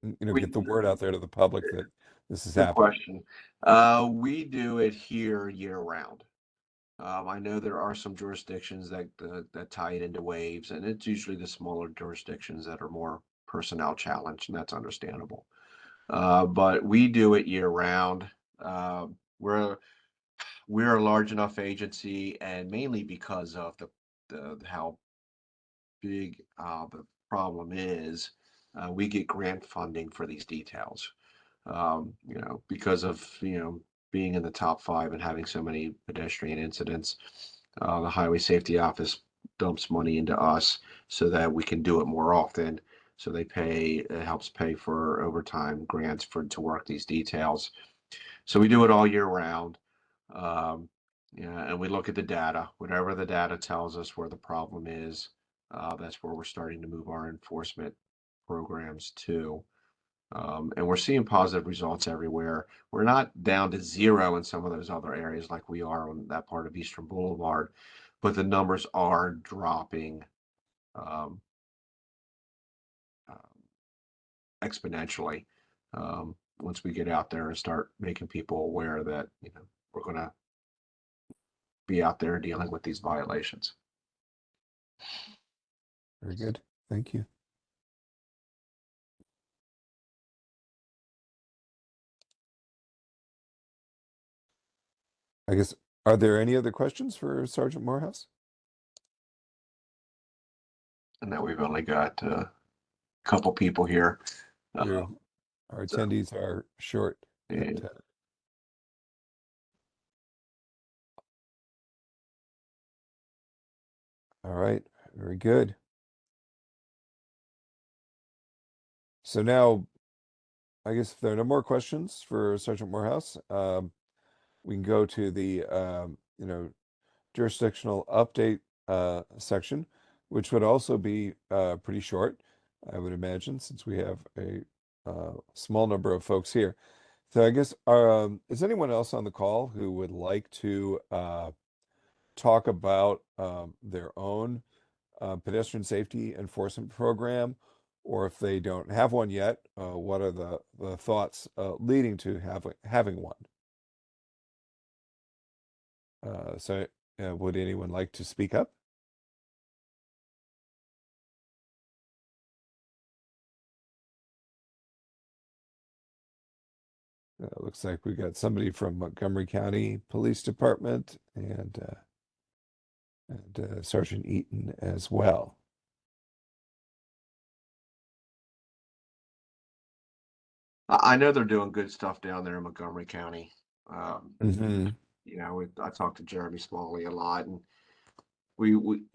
S1: We
S2: get the word out there to the public that this is
S1: Good
S2: happening?
S1: question. We do it here year round. I know there are some jurisdictions that tie it into waves, and it's usually the smaller jurisdictions that are more personnel challenged, and that's understandable. But we do it year round. Uh, we're we're a large enough agency, and mainly because of the how big the problem is, we get grant funding for these details. Because of being in the top five and having so many pedestrian incidents, the Highway Safety Office dumps money into us so that we can do it more often. So it helps pay for overtime grants to work these details. So we do it all year round. Um, yeah, and we look at the data. Whatever the data tells us where the problem is, that's where we're starting to move our enforcement programs to. And we're seeing positive results everywhere. We're not down to zero in some of those other areas like we are on that part of Eastern Boulevard, but the numbers are dropping um, um, exponentially once we get out there and start making people aware that we're going to be out there dealing with these violations.
S2: Very good. Thank you. I guess, are there any other questions for Sergeant Morehouse?
S1: And that we've only got a couple people here.
S2: Your
S1: Um,
S2: Our
S1: so,
S2: attendees are short, but
S1: and
S2: all right, very good. So now, I guess if there are no more questions for Sergeant Morehouse, we can go to the jurisdictional update section, which would also be pretty short, I would imagine, since we have a small number of folks here. So I guess, is anyone else on the call who would like to talk about their own pedestrian safety enforcement program, or if they don't have one yet, what are the thoughts leading to having one? So, would anyone like to speak up? Looks like we got somebody from Montgomery County Police Department and Sergeant Eaton as well.
S1: I know they're doing good stuff down there in Montgomery County. Um,
S2: Hmm.
S1: I talked to Jeremy Smalley a lot, and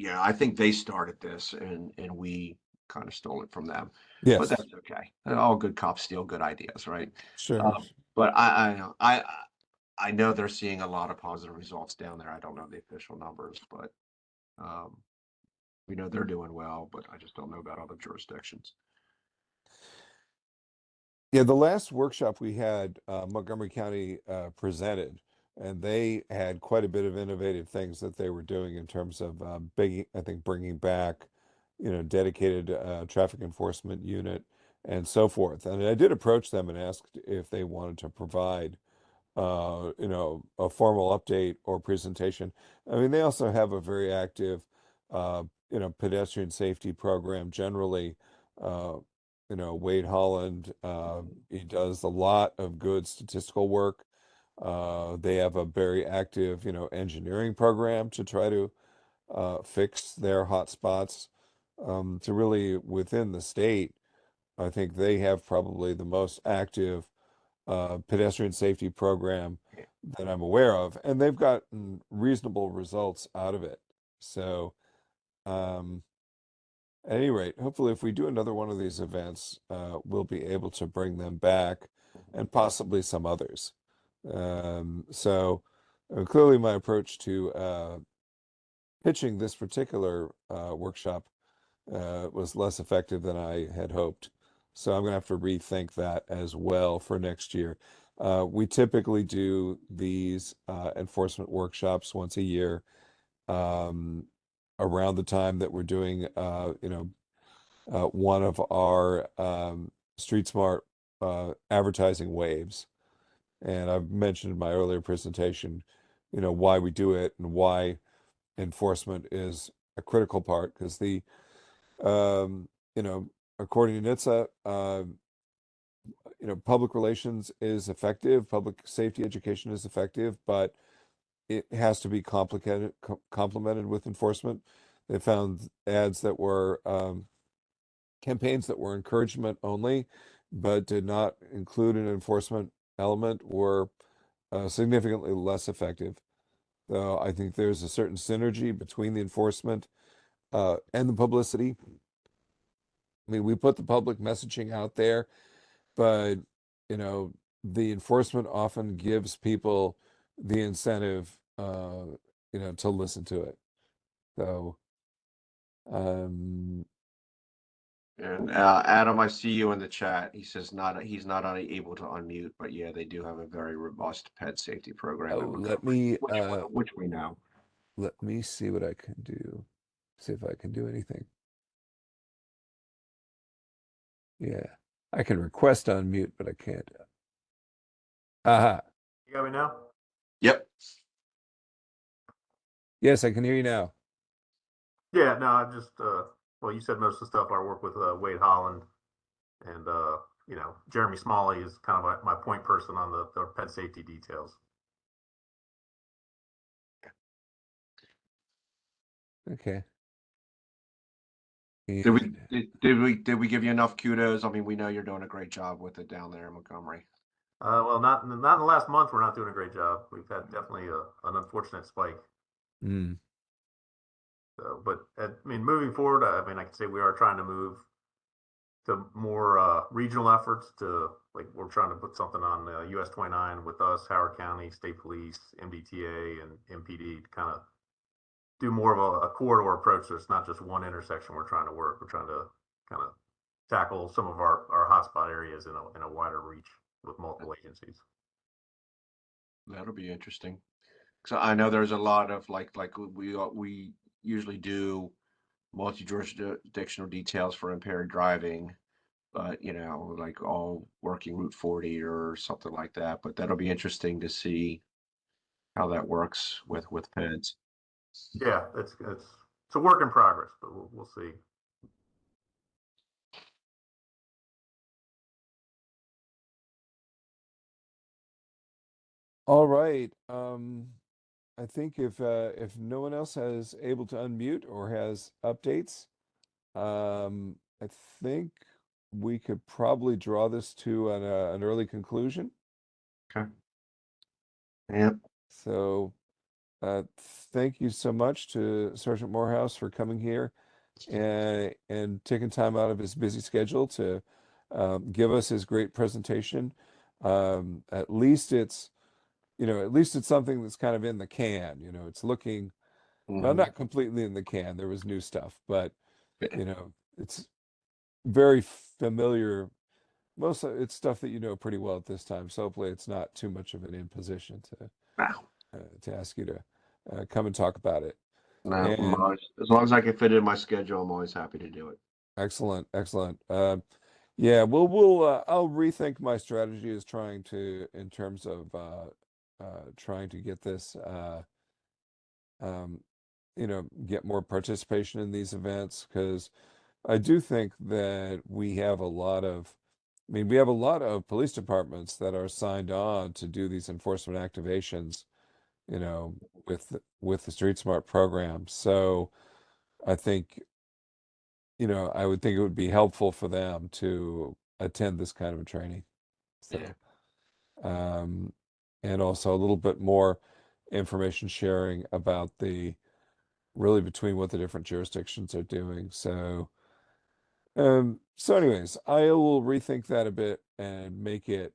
S1: I think they started this, and we kind of stole it from them. But
S2: Yes,
S1: that's okay. All good cops steal good ideas, right?
S2: sure.
S1: Um, but I know they're seeing a lot of positive results down there. I don't know the official numbers, but um, we know they're doing well, but I just don't know about other jurisdictions.
S2: Yeah, the last workshop we had, Montgomery County presented, and they had quite a bit of innovative things that they were doing in terms of I think bringing back, dedicated traffic enforcement unit and so forth. And I did approach them and asked if they wanted to provide a formal update or presentation. I mean, they also have a very active, pedestrian safety program generally. Uh, Wade Holland, he does a lot of good statistical work. They have a very active, engineering program to try to fix their hot spots. To really within the state, I think they have probably the most active pedestrian safety program that I'm aware of, and they've gotten reasonable results out of it. So, um, at any rate, hopefully, if we do another one of these events, we'll be able to bring them back and possibly some others. Clearly, my approach to pitching this particular workshop was less effective than I had hoped. So I'm going to have to rethink that as well for next year. We typically do these enforcement workshops once a year, um, around the time that we're doing, one of our Street Smart advertising waves. And I've mentioned in my earlier presentation, why we do it and why enforcement is a critical part because um, you know, according to NHTSA, public relations is effective, public safety education is effective, but it has to be complemented with enforcement. They found ads that were campaigns that were encouragement only, but did not include an enforcement element were significantly less effective. So I think there's a certain synergy between the enforcement and the publicity. I mean, we put the public messaging out there, but you know, the enforcement often gives people the incentive, to listen to it. So, um,
S1: And Adam, I see you in the chat. He says he's not able to unmute, but yeah, they do have a very robust pet safety program in
S2: oh,
S1: Montgomery, which we know.
S2: let me see what I can do. See if I can do anything. Yeah, I can request unmute, but I can't. Aha.
S3: You got me now?
S1: Yep.
S2: Yes, I can hear you now.
S3: Yeah, no, I just well, you said most of the stuff. I work with Wade Holland and Jeremy Smalley is kind of my point person on the pet safety details.
S2: Okay.
S1: Did we
S2: And
S1: did we give you enough kudos? I mean, we know you're doing a great job with it down there in Montgomery.
S3: Well, not in the last month. We're not doing a great job. We've had definitely an unfortunate spike.
S2: mm,
S3: So, but I mean, moving forward, I mean, I can say we are trying to move to more regional efforts. To like, we're trying to put something on US 29 with us, Howard County, State Police, MDTA, and MPD to kind of do more of a corridor approach. So it's not just one intersection we're trying to work. We're trying to kind of tackle some of our hotspot areas in a wider reach with multiple agencies.
S1: That'll be interesting. So I know there's a lot of like we usually do multi-jurisdictional details for impaired driving, but like all working Route 40 or something like that. But that'll be interesting to see how that works with peds.
S3: Yeah, it's a work in progress, but we'll see.
S2: all right. I think if no one else has able to unmute or has updates, I think we could probably draw this to an early conclusion.
S1: Okay. Yep.
S2: So, thank you so much to Sergeant Morehouse for coming here and taking time out of his busy schedule to give us his great presentation. At least it's, at least it's something that's kind of in the can. It's looking, well,
S1: Mhm.
S2: not completely in the can. There was new stuff, but it's very familiar. Most of it's stuff that you know pretty well at this time. So hopefully it's not too much of an imposition
S1: Wow.
S2: to ask you to come and talk about it.
S1: No,
S2: And
S1: as long as I can fit it in my schedule, I'm always happy to do it.
S2: excellent, excellent. Yeah, we'll I'll rethink my strategy as trying to in terms of trying to get this um, get more participation in these events because I do think that we have a lot of, I mean, we have a lot of police departments that are signed on to do these enforcement activations, with the Street Smart program. So I think, I would think it would be helpful for them to attend this kind of a training.
S1: Yeah.
S2: So, um, and also a little bit more information sharing about really between what the different jurisdictions are doing. So anyways, I will rethink that a bit and make it,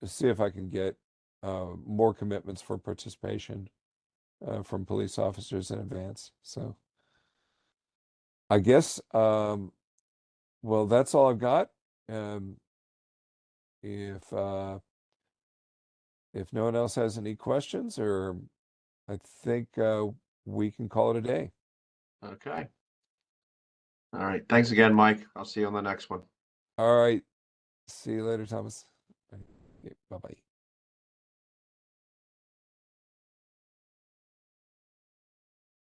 S2: see if I can get more commitments for participation from police officers in advance. So I guess, well, that's all I've got. Um, if if no one else has any questions, or I think we can call it a day.
S1: Okay. All right. Thanks again, Mike. I'll see you on the next one.
S2: All right. See you later, Thomas. Bye bye.